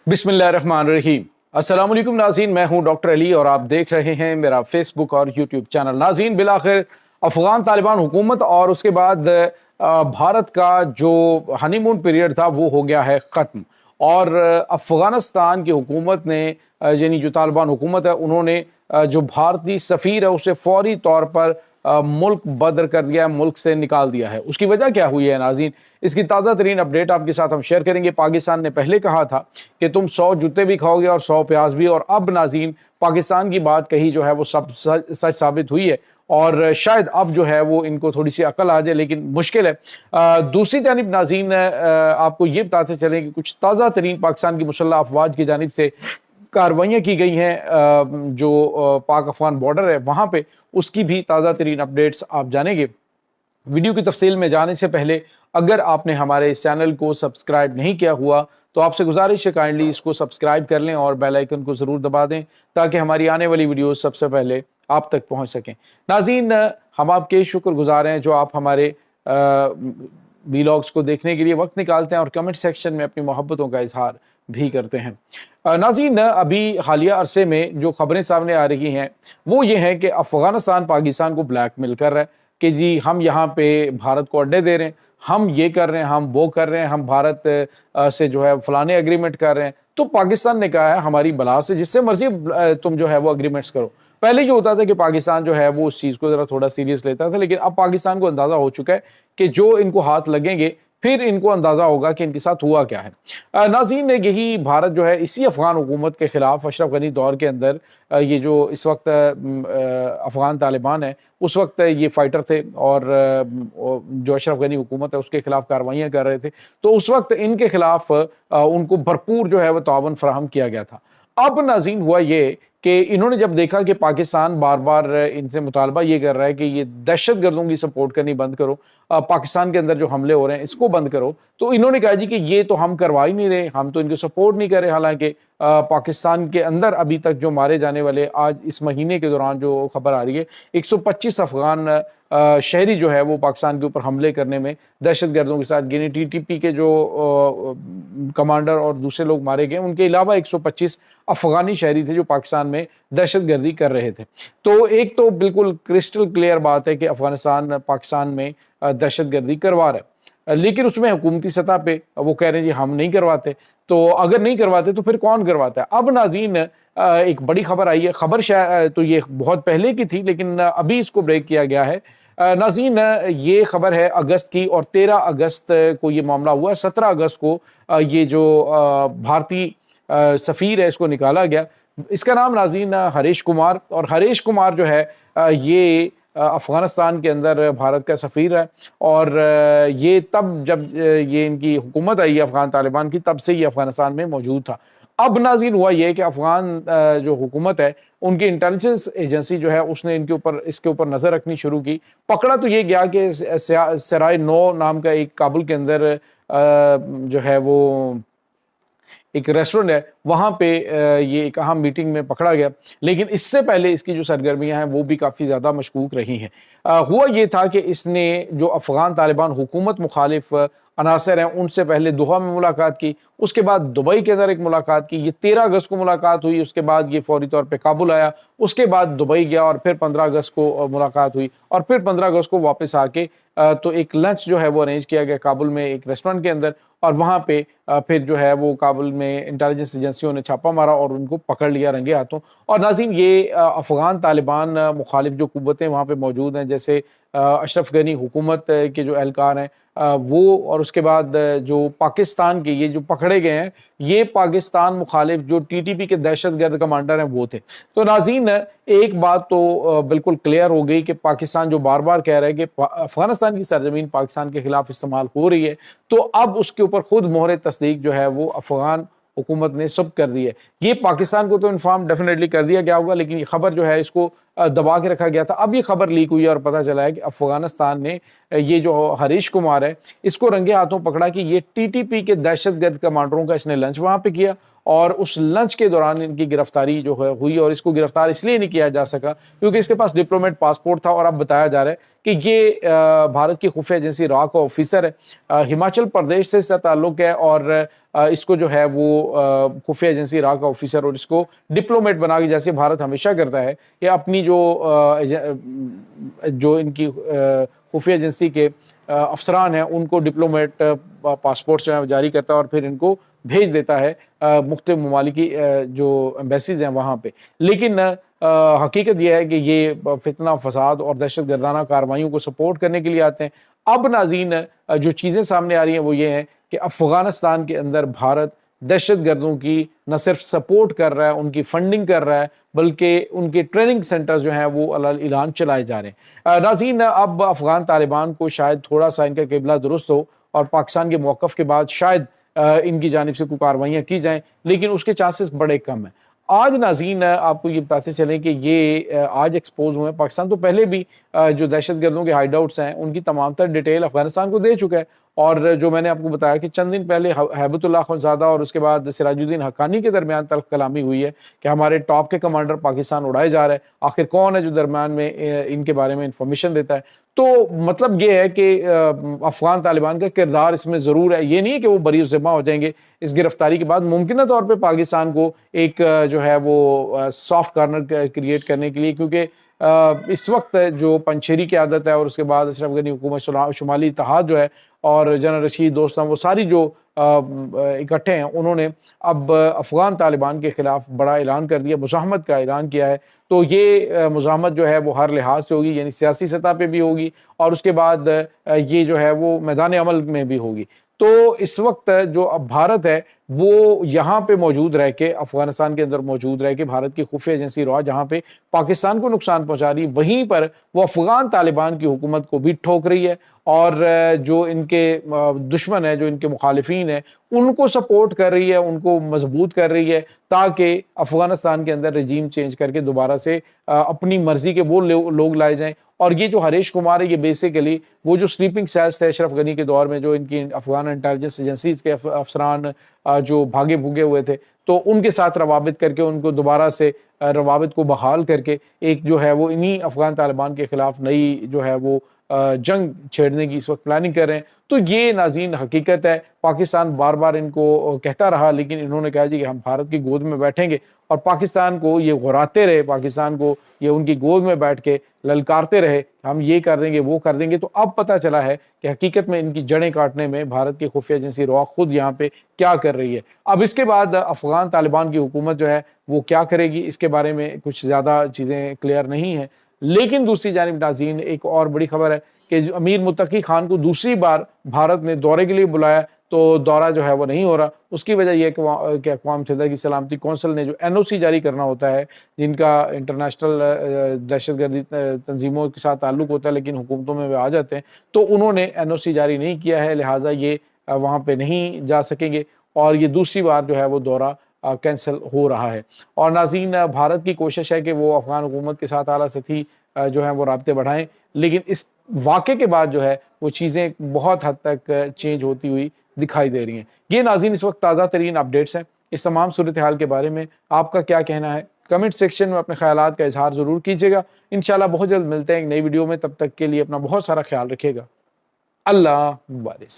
बिस्मिल्लाहिर्रहमानिर्रहीम। अस्सलाम वालेकुम नाज़रीन, मैं हूं डॉक्टर अली और आप देख रहे हैं मेरा फेसबुक और यूट्यूब चैनल। नाज़रीन, बिलाखिर अफ़गान तालिबान हुकूमत और उसके बाद भारत का जो हनीमून पीरियड था वो हो गया है ख़त्म और अफ़गानिस्तान की हुकूमत ने यानी जो तालिबान हुकूमत है उन्होंने जो भारतीय सफ़ीर है उसे फ़ौरी तौर पर मुल्क बदर कर दिया, मुल्क से निकाल दिया है। उसकी वजह क्या हुई है नाज़रीन, इसकी ताज़ा तरीन अपडेट आपके साथ हम शेयर करेंगे। पाकिस्तान ने पहले कहा था कि तुम 100 जूते भी खाओगे और 100 प्याज भी, और अब नाज़रीन पाकिस्तान की बात कही जो है वो सब सच साबित हुई है और शायद अब जो है वो इनको थोड़ी सी अकल आ जाए, लेकिन मुश्किल है। दूसरी जानिब नाज़रीन आपको ये बताते चलें कि कुछ ताज़ा तरीन पाकिस्तान की मुसल्लह अफवाज की जानिब से कार्रवाइयाँ की गई हैं जो पाक अफगान बॉर्डर है वहाँ पे, उसकी भी ताज़ा तरीन अपडेट्स आप जानेंगे। वीडियो की तफसील में जाने से पहले अगर आपने हमारे इस चैनल को सब्सक्राइब नहीं किया हुआ तो आपसे गुजारिश है काइंडली इसको सब्सक्राइब कर लें और बेल आइकन को ज़रूर दबा दें ताकि हमारी आने वाली वीडियोस सबसे पहले आप तक पहुंच सकें। नाज़रीन, हम आपके शुक्रगुजार हैं जो आप हमारे वीलॉग्स को देखने के लिए वक्त निकालते हैं और कमेंट सेक्शन में अपनी मोहब्बतों का इजहार भी करते हैं। नाज़रीन, अभी हालिया अरसे में जो खबरें सामने आ रही हैं वो ये हैं कि अफ़गानिस्तान पाकिस्तान को ब्लैकमेल कर रहा है कि जी हम यहाँ पे भारत को अड्डे दे रहे हैं, हम ये कर रहे हैं, हम वो कर रहे हैं, हम भारत से जो है फलाने एग्रीमेंट कर रहे हैं। तो पाकिस्तान ने कहा है हमारी बला से जिससे मर्जी तुम जो है वो एग्रीमेंट्स करो। पहले जो होता था कि पाकिस्तान जो है वो उस चीज़ को ज़रा थोड़ा सीरियस लेता था, लेकिन अब पाकिस्तान को अंदाज़ा हो चुका है कि जो इनको हाथ लगेंगे फिर इनको अंदाज़ा होगा कि इनके साथ हुआ क्या है। नाज़रीन, यही भारत जो है इसी अफ़गान हुकूमत के ख़िलाफ़ अशरफ गनी दौर के अंदर ये जो इस वक्त अफ़गान तालिबान है उस वक्त ये फ़ाइटर थे और जो अशरफ गनी हुकूमत है उसके ख़िलाफ़ कार्रवाइयाँ कर रहे थे, तो उस वक्त इनके ख़िलाफ़ उनको भरपूर जो है वह तावन फराहम किया गया था। अब नाज़रीन हुआ ये कि इन्होंने जब देखा कि पाकिस्तान बार बार इनसे मुतालबा ये कर रहा है कि ये दहशत गर्दों की सपोर्ट करनी बंद करो, पाकिस्तान के अंदर जो हमले हो रहे हैं इसको बंद करो, तो इन्होंने कहा जी कि ये तो हम करवा ही नहीं रहे, हम तो इनको सपोर्ट नहीं कर रहे। हालांकि पाकिस्तान के अंदर अभी तक जो मारे जाने वाले, आज इस महीने के दौरान जो खबर आ रही है 125 अफगान शहरी जो है वो पाकिस्तान के ऊपर हमले करने में दहशत गर्दों के साथ गिने टीटीपी के जो कमांडर और दूसरे लोग मारे गए, उनके अलावा 125 अफगानी शहरी थे जो पाकिस्तान में दहशत गर्दी कर रहे थे। तो एक तो बिल्कुल क्रिस्टल क्लियर बात है कि अफगानिस्तान पाकिस्तान में दहशत गर्दी करवा रहा है, लेकिन उसमें हुकूमती सतह पे वो कह रहे हैं जी हम नहीं करवाते। तो अगर नहीं करवाते तो फिर कौन करवाता है? अब नाज़रीन एक बड़ी खबर आई है, खबर शायद तो ये बहुत पहले की थी लेकिन अभी इसको ब्रेक किया गया है। नाज़रीन, ये खबर है अगस्त की और 13 अगस्त को ये मामला हुआ। 17 अगस्त को ये जो भारतीय सफ़ीर है इसको निकाला गया। इसका नाम नाज़रीन हरीश कुमार, और हरीश कुमार जो है ये अफ़गानिस्तान के अंदर भारत का सफ़ीर है और ये तब जब ये इनकी हुकूमत आई अफ़गान तालिबान की, तब से ये अफ़गानिस्तान में मौजूद था। अब नाज़रीन हुआ ये कि अफ़गान जो हुकूमत है उनकी इंटेलिजेंस एजेंसी जो है उसने इसके ऊपर नज़र रखनी शुरू की। पकड़ा तो ये गया कि सराय 9 नाम का एक काबुल के अंदर जो है वो एक रेस्टोरेंट है, वहाँ पे ये एक अहम मीटिंग में पकड़ा गया, लेकिन इससे पहले इसकी जो सरगर्मियाँ हैं वो भी काफ़ी ज़्यादा मशकूक रही हैं। हुआ ये था कि इसने जो अफ़गान तालिबान हुकूमत मुखालिफ अनासर हैं उनसे पहले दोहा में मुलाकात की, उसके बाद दुबई के अंदर एक मुलाकात की। ये 13 अगस्त को मुलाकात हुई, उसके बाद ये फौरी तौर पे काबुल आया, उसके बाद दुबई गया और फिर 15 अगस्त को मुलाकात हुई और फिर 15 अगस्त को वापस आके तो एक लंच जो है वो अरेंज किया गया काबुल में एक रेस्टोरेंट के अंदर, और वहाँ पे फिर जो है वो काबुल में इंटेलिजेंस एजेंसियों ने छापा मारा और उनको पकड़ लिया रंगे हाथों। और नाज़रीन, ये अफ़गान तालिबान मुखालिफ जो कुव्वतें वहाँ पे मौजूद हैं, जैसे अशरफ गनी हुकूमत के जो एहलकार हैं वो, और उसके बाद जो पाकिस्तान के ये जो पकड़े गए हैं ये पाकिस्तान मुखालिफ जो टीटीपी के दहशतगर्द कमांडर हैं वो थे। तो नाज़रीन, एक बात तो बिल्कुल क्लियर हो गई कि पाकिस्तान जो बार बार कह रहा है कि अफ़गानिस्तान की सरजमीन पाकिस्तान के खिलाफ इस्तेमाल हो रही है, तो अब उसके ऊपर खुद मोहर तस्दीक जो है वो अफ़गान हुकूमत ने सब कर दी है। ये पाकिस्तान को तो इन्फॉर्म डेफिनेटली कर दिया गया होगा, लेकिन ये खबर जो है इसको दबा के रखा गया था। अब ये खबर लीक हुई है और पता चला है कि अफ़गानिस्तान ने ये जो हरीश कुमार है इसको रंगे हाथों पकड़ा कि ये टीटीपी के दहशतगर्द कमांडरों का इसने लंच वहाँ पे किया और उस लंच के दौरान इनकी गिरफ्तारी जो है हुई, और इसको गिरफ्तार इसलिए नहीं किया जा सका क्योंकि इसके पास डिप्लोमेट पासपोर्ट था। और अब बताया जा रहा है कि ये भारत की खुफिया एजेंसी रॉ का ऑफिसर है, हिमाचल प्रदेश से इसका ताल्लुक है और اس کو جو ہے وہ خفیہ ایجنسی عراق کا آفیسر اور اس کو ڈپلومیٹ بنا کے، جیسے بھارت ہمیشہ کرتا ہے کہ اپنی جو ان کی خفیہ ایجنسی کے افسران ہیں ان کو ڈپلومیٹ پاسپورٹ جو ہے جاری کرتا ہے اور پھر ان کو بھیج دیتا ہے مختلف ممالک کی جو ایمبیسیز ہیں وہاں پہ. لیکن حقیقت یہ ہے کہ یہ فتنہ فساد اور دہشت گردانہ کارروائیوں کو سپورٹ کرنے کے لیے آتے ہیں. اب ناظرین جو چیزیں سامنے آ رہی ہیں وہ یہ ہیں کہ افغانستان کے اندر بھارت دہشت گردوں کی نہ صرف سپورٹ کر رہا ہے، ان کی فنڈنگ کر رہا ہے، بلکہ ان کے ٹریننگ سینٹرز جو ہیں وہ اعلان چلائے جا رہے ہیں. ناظرین اب افغان طالبان کو شاید تھوڑا سا ان کا قبلہ درست ہو اور پاکستان کے موقف کے بعد شاید ان کی جانب سے کوئی کارروائیاں کی جائیں، لیکن اس کے چانسز بڑے کم ہیں. آج ناظرین آپ کو یہ بتاتے چلیں کہ یہ آج ایکسپوز ہوئے ہیں. پاکستان تو پہلے بھی جو دہشت گردوں کے ہائیڈ آؤٹس ہیں ان کی تمام تر ڈیٹیل افغانستان کو دے چکا ہے، اور جو میں نے آپ کو بتایا کہ چند دن پہلے ہیبت اللہ خونزادہ اور اس کے بعد سراج الدین حقانی کے درمیان تلخ کلامی ہوئی ہے کہ ہمارے ٹاپ کے کمانڈر پاکستان اڑائے جا رہے ہیں، آخر کون ہے جو درمیان میں ان کے بارے میں انفارمیشن دیتا ہے. تو مطلب یہ ہے کہ افغان طالبان کا کردار اس میں ضرور ہے. یہ نہیں ہے کہ وہ بری ذمہ ہو جائیں گے اس گرفتاری کے بعد. ممکنہ طور پہ پاکستان کو ایک جو ہے وہ سافٹ کارنر کریٹ کرنے کے لیے، کیونکہ اس وقت جو پنچیری کی عادت ہے اور اس کے بعد اشرف غنی حکومت شمالی اتحاد جو ہے اور جنرل رشید دوستم وہ ساری جو اکٹھے ہیں، انہوں نے اب افغان طالبان کے خلاف بڑا اعلان کر دیا، مزاحمت کا اعلان کیا ہے. تو یہ مزاحمت جو ہے وہ ہر لحاظ سے ہوگی، یعنی سیاسی سطح پہ بھی ہوگی اور اس کے بعد یہ جو ہے وہ میدان عمل میں بھی ہوگی. تو اس وقت جو اب بھارت ہے وہ یہاں پہ موجود رہ کے، افغانستان کے اندر موجود رہ کے بھارت کی خفیہ ایجنسی رہا جہاں پہ پاکستان کو نقصان پہنچا رہی، وہیں پر وہ افغان طالبان کی حکومت کو بھی ٹھوک رہی ہے اور جو ان کے دشمن ہیں، جو ان کے مخالفین ہیں، ان کو سپورٹ کر رہی ہے، ان کو مضبوط کر رہی ہے تاکہ افغانستان کے اندر رجیم چینج کر کے دوبارہ سے اپنی مرضی کے وہ لوگ لائے جائیں. اور یہ جو ہریش کمار ہے یہ بیسیکلی وہ جو سلیپنگ سیلز تھے اشرف غنی کے دور میں، جو ان کی افغان انٹیلیجنس ایجنسیز کے افسران جو بھاگے بھوگے ہوئے تھے، تو ان کے ساتھ روابط کر کے ان کو دوبارہ سے روابط کو بحال کر کے ایک جو ہے وہ انہی افغان طالبان کے خلاف نئی جو ہے وہ جنگ چھیڑنے کی اس وقت پلاننگ کر رہے ہیں. تو یہ ناظرین حقیقت ہے. پاکستان بار بار ان کو کہتا رہا، لیکن انہوں نے کہا جی کہ ہم بھارت کی گود میں بیٹھیں گے، اور پاکستان کو یہ غراتے رہے، پاکستان کو یہ ان کی گود میں بیٹھ کے للکارتے رہے ہم یہ کر دیں گے وہ کر دیں گے. تو اب پتہ چلا ہے کہ حقیقت میں ان کی جڑیں کاٹنے میں بھارت کی خفیہ ایجنسی روا خود یہاں پہ کیا کر رہی ہے. اب اس کے بعد افغان طالبان کی حکومت جو ہے وہ کیا کرے گی، اس کے بارے میں کچھ زیادہ چیزیں کلیئر نہیں ہیں. لیکن دوسری جانب ناظرین ایک اور بڑی خبر ہے کہ امیر متقی خان کو دوسری بار بھارت نے دورے کے لیے بلایا، تو دورہ جو ہے وہ نہیں ہو رہا. اس کی وجہ یہ کہ اقوام متحدہ کی سلامتی کونسل نے جو NOC جاری کرنا ہوتا ہے، جن کا انٹرنیشنل دہشت گردی تنظیموں کے ساتھ تعلق ہوتا ہے لیکن حکومتوں میں وہ آ جاتے ہیں، تو انہوں نے NOC جاری نہیں کیا ہے، لہٰذا یہ وہاں پہ نہیں جا سکیں گے اور یہ دوسری بار جو ہے وہ دورہ کینسل ہو رہا ہے. اور ناظرین بھارت کی کوشش ہے کہ وہ افغان حکومت کے ساتھ اعلیٰ سطحی جو ہیں وہ رابطے بڑھائیں، لیکن اس واقعے کے بعد جو ہے وہ چیزیں بہت حد تک چینج ہوتی ہوئی دکھائی دے رہی ہیں. یہ ناظرین اس وقت تازہ ترین اپڈیٹس ہیں. اس تمام صورتحال کے بارے میں آپ کا کیا کہنا ہے؟ کمنٹ سیکشن میں اپنے خیالات کا اظہار ضرور کیجیے گا. انشاءاللہ بہت جلد ملتے ہیں ایک نئی ویڈیو میں. تب تک کے لیے اپنا بہت سارا خیال رکھیے گا. اللہ حافظ.